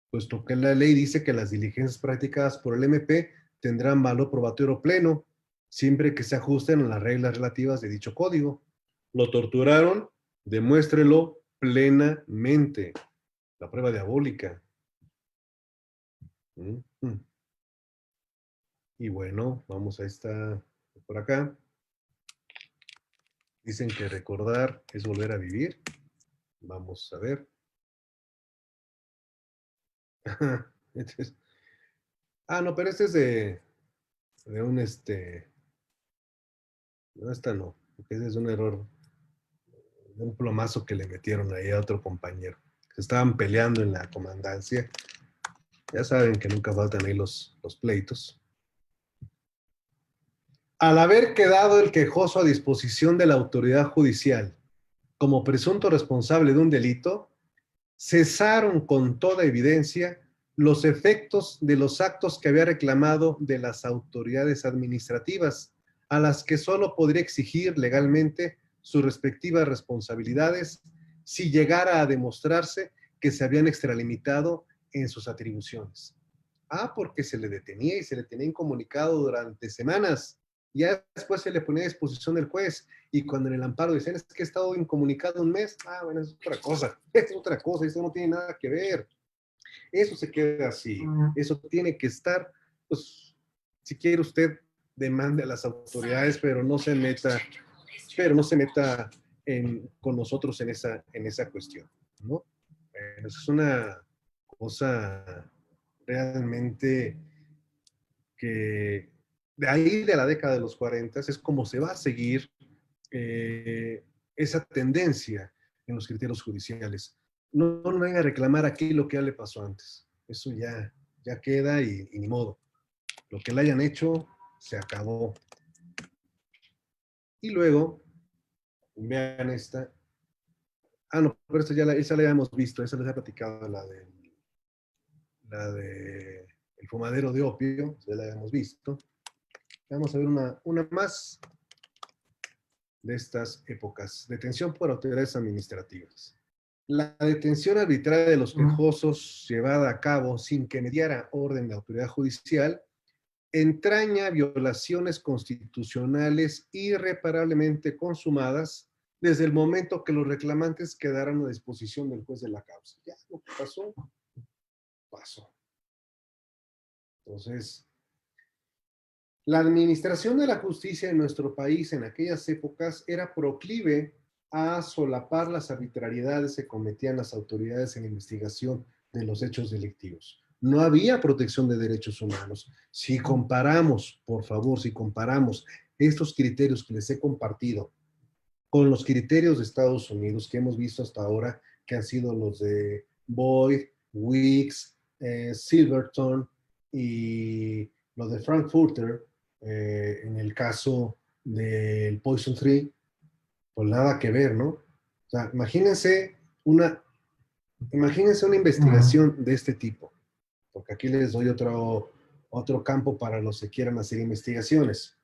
Speaker 1: puesto que la ley dice que las diligencias practicadas por el MP tendrán valor probatorio pleno, siempre que se ajusten a las reglas relativas de dicho código. Lo torturaron, demuéstrelo plenamente. La prueba diabólica. Y bueno, vamos a esta por acá. Dicen que recordar es volver a vivir. Vamos a ver. No, pero este es de un no, esta no, porque ese es un error, de un plomazo que le metieron ahí a otro compañero. Se estaban peleando en la comandancia. Ya saben que nunca faltan ahí los pleitos. Al haber quedado el quejoso a disposición de la autoridad judicial como presunto responsable de un delito, cesaron con toda evidencia los efectos de los actos que había reclamado de las autoridades administrativas, a las que solo podría exigir legalmente sus respectivas responsabilidades si llegara a demostrarse que se habían extralimitado en sus atribuciones. Porque se le detenía y se le tenía incomunicado durante semanas. Ya después se le ponía a disposición del juez y cuando en el amparo decían es que he estado incomunicado un mes, bueno, es otra cosa, eso no tiene nada que ver. Eso se queda así, eso tiene que estar, pues, si quiere usted, demande a las autoridades, pero no se meta con nosotros en esa cuestión, ¿no? Es una cosa realmente que de ahí de la década de los 40 es como se va a seguir esa tendencia en los criterios judiciales. No venga a reclamar aquí lo que ya le pasó antes. Eso ya queda y ni modo. Lo que le hayan hecho se acabó. Y luego, vean esta. No, pero esa la habíamos visto, esa les he platicado, la de el fumadero de opio, ya la habíamos visto. Vamos a ver una más de estas épocas. Detención por autoridades administrativas. La detención arbitraria de los quejosos llevada a cabo sin que mediara orden de autoridad judicial entraña violaciones constitucionales irreparablemente consumadas desde el momento que los reclamantes quedaron a disposición del juez de la causa. Ya lo que pasó, pasó. Entonces, la administración de la justicia en nuestro país en aquellas épocas era proclive a solapar las arbitrariedades que cometían las autoridades en la investigación de los hechos delictivos. no había protección de derechos humanos. Si comparamos, por favor, si comparamos estos criterios que les he compartido con los criterios de Estados Unidos que hemos visto hasta ahora, que han sido los de Boyd, Weeks, Silverton y los de Frankfurter, en el caso del Poison Tree, pues nada que ver, ¿no? O sea, imagínense una investigación de este tipo, porque aquí les doy otro campo para los que quieran hacer investigaciones.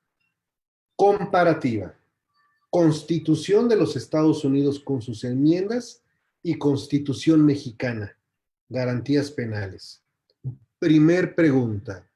Speaker 1: Comparativa. Constitución de los Estados Unidos con sus enmiendas y Constitución mexicana. Garantías penales. Primer pregunta.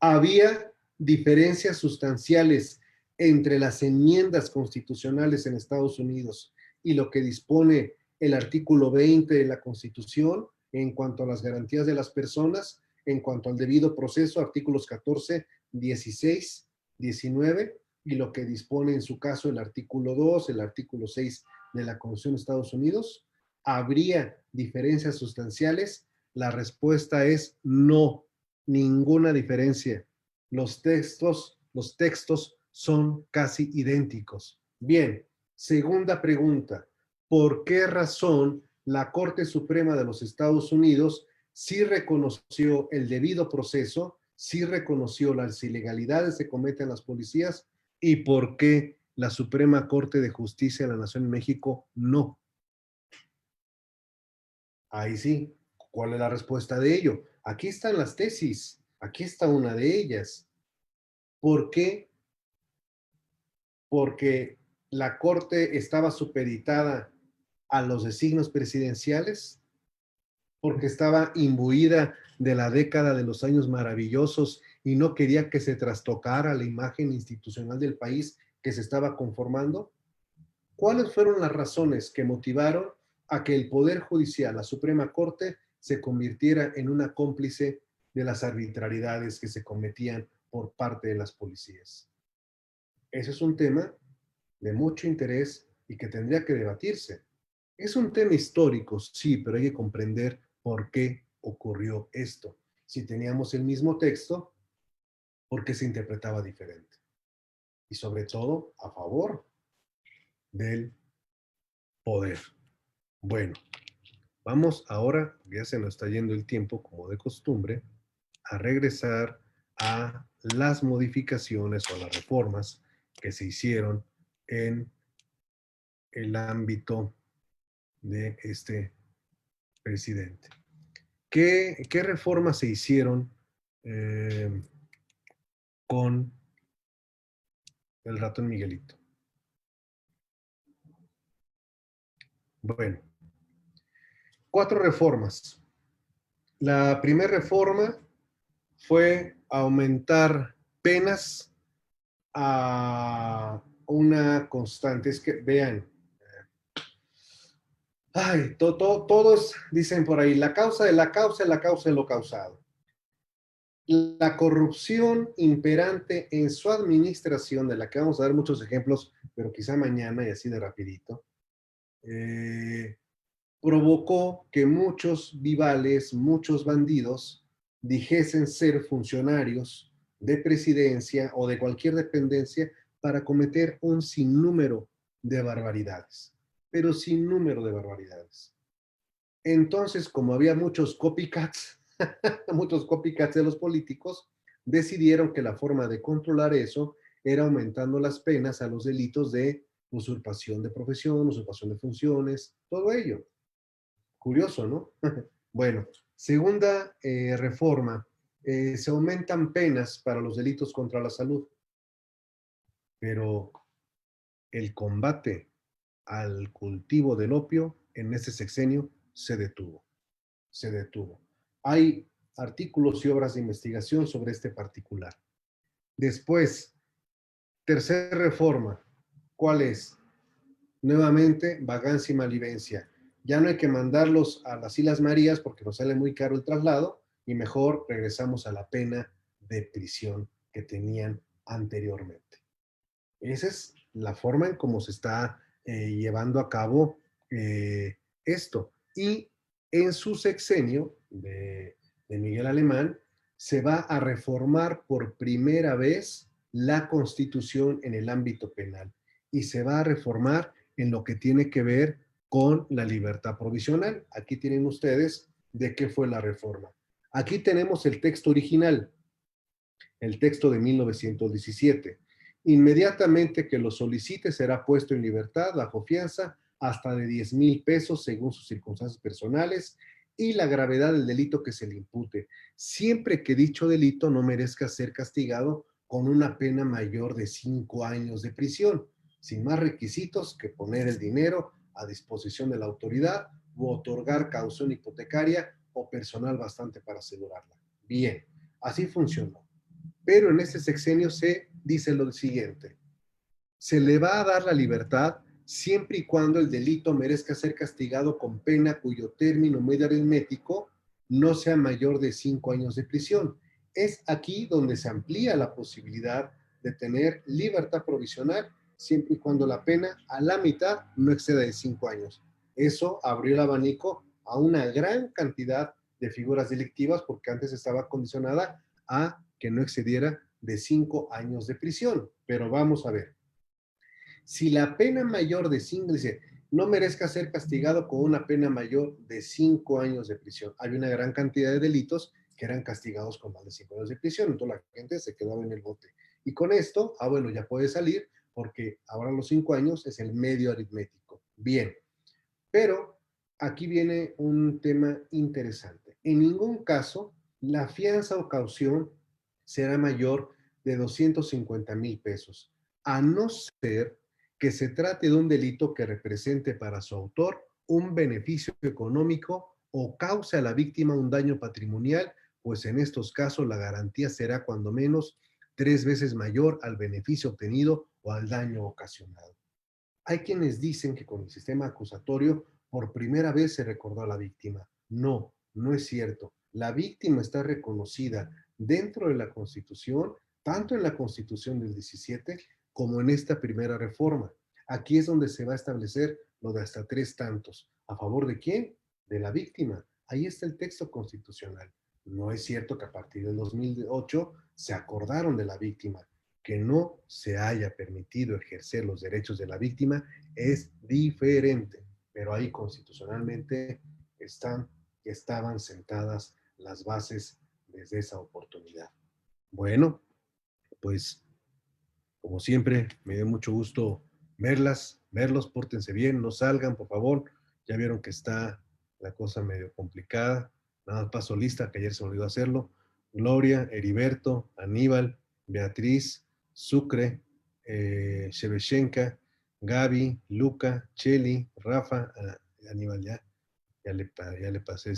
Speaker 1: ¿Había diferencias sustanciales entre las enmiendas constitucionales en Estados Unidos y lo que dispone el artículo 20 de la Constitución en cuanto a las garantías de las personas, en cuanto al debido proceso, artículos 14, 16, 19, y lo que dispone en su caso el artículo 2, el artículo 6 de la Constitución de Estados Unidos? ¿Habría diferencias sustanciales? La respuesta es no, ninguna diferencia. Los textos son casi idénticos. Bien, segunda pregunta. ¿Por qué razón la Corte Suprema de los Estados Unidos sí reconoció el debido proceso, sí reconoció las ilegalidades que cometen las policías, y por qué la Suprema Corte de Justicia de la Nación de México no? Ahí sí, ¿cuál es la respuesta de ello? Aquí están las tesis, aquí está una de ellas. ¿Por qué? Porque la Corte estaba supeditada a los designios presidenciales, porque estaba imbuida de la década de los años maravillosos y no quería que se trastocara la imagen institucional del país que se estaba conformando. ¿Cuáles fueron las razones que motivaron a que el Poder Judicial, la Suprema Corte, se convirtiera en una cómplice de las arbitrariedades que se cometían por parte de las policías? Ese es un tema de mucho interés y que tendría que debatirse. Es un tema histórico, sí, pero hay que comprender por qué ocurrió esto. Si teníamos el mismo texto, ¿por qué se interpretaba diferente? Y sobre todo, a favor del poder. Bueno, vamos ahora, ya se nos está yendo el tiempo como de costumbre, a regresar a las modificaciones o las reformas que se hicieron en el ámbito de este presidente. ¿Qué reformas se hicieron con el ratón Miguelito? Bueno, 4 reformas. La primera reforma fue aumentar penas a una constante. Es que, vean, ay, todos dicen por ahí, la causa de la causa es la causa de lo causado. La corrupción imperante en su administración, de la que vamos a dar muchos ejemplos, pero quizá mañana y así de rapidito, provocó que muchos vivales, muchos bandidos, dijesen ser funcionarios de presidencia o de cualquier dependencia para cometer un sinnúmero de barbaridades, pero sin número de barbaridades. Entonces, como había muchos copycats, muchos copycats de los políticos, decidieron que la forma de controlar eso era aumentando las penas a los delitos de usurpación de profesión, usurpación de funciones, todo ello. Curioso, ¿no? Bueno, segunda reforma, se aumentan penas para los delitos contra la salud, pero el combate al cultivo del opio en este sexenio se detuvo. Se detuvo. Hay artículos y obras de investigación sobre este particular. Después, tercera reforma, ¿cuál es? Nuevamente, vagancia y malvivencia. Ya no hay que mandarlos a las Islas Marías porque nos sale muy caro el traslado y mejor regresamos a la pena de prisión que tenían anteriormente. Esa es la forma en cómo se está llevando a cabo esto. Y en su sexenio de Miguel Alemán, se va a reformar por primera vez la Constitución en el ámbito penal y se va a reformar en lo que tiene que ver con la libertad provisional. Aquí tienen ustedes de qué fue la reforma. Aquí tenemos el texto original, el texto de 1917. Inmediatamente que lo solicite será puesto en libertad bajo fianza hasta de 10,000 pesos según sus circunstancias personales y la gravedad del delito que se le impute, siempre que dicho delito no merezca ser castigado con una pena mayor de 5 años de prisión, sin más requisitos que poner el dinero a disposición de la autoridad u otorgar caución hipotecaria o personal bastante para asegurarla. Bien, así funcionó. Pero en este sexenio se dice lo siguiente: se le va a dar la libertad siempre y cuando el delito merezca ser castigado con pena cuyo término medio aritmético no sea mayor de 5 años de prisión. Es aquí donde se amplía la posibilidad de tener libertad provisional siempre y cuando la pena a la mitad no exceda de 5 años. Eso abrió el abanico a una gran cantidad de figuras delictivas porque antes estaba condicionada a que no excediera de 5 años de prisión. Pero vamos a ver, si la pena mayor de 5, dice, no merezca ser castigado con una pena mayor de 5 años de prisión. Hay una gran cantidad de delitos que eran castigados con más de 5 años de prisión, entonces la gente se quedaba en el bote. Y con esto, bueno, ya puede salir porque ahora los 5 años es el medio aritmético. Bien, pero aquí viene un tema interesante. En ningún caso la fianza o caución será mayor de 250,000 pesos, a no ser que se trate de un delito que represente para su autor un beneficio económico o cause a la víctima un daño patrimonial, pues en estos casos la garantía será cuando menos 3 veces mayor al beneficio obtenido o al daño ocasionado. Hay quienes dicen que con el sistema acusatorio por primera vez se recordó a la víctima. No, no es cierto. La víctima está reconocida dentro de la Constitución, tanto en la Constitución del 17 como en esta primera reforma. Aquí es donde se va a establecer lo de hasta 3 tantos. ¿A favor de quién? De la víctima. Ahí está el texto constitucional. No es cierto que a partir del 2008 se acordaron de la víctima. Que no se haya permitido ejercer los derechos de la víctima es diferente, pero ahí constitucionalmente estaban sentadas las bases desde esa oportunidad. Bueno, pues como siempre, me dio mucho gusto verlos, pórtense bien, no salgan, por favor. Ya vieron que está la cosa medio complicada. Nada más paso lista, que ayer se me olvidó hacerlo. Gloria, Heriberto, Aníbal, Beatriz, Sucre, Shevchenka, Gaby, Luca, Cheli, Rafa, Aníbal ya le pasé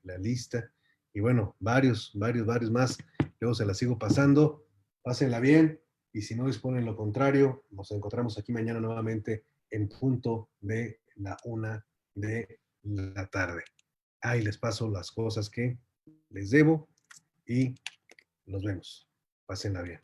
Speaker 1: la lista. Y bueno, varios más. Luego se la sigo pasando. Pásenla bien. Y si no disponen lo contrario, nos encontramos aquí mañana nuevamente en punto de la 1 de la tarde. Ahí les paso las cosas que les debo y nos vemos. Pásenla bien.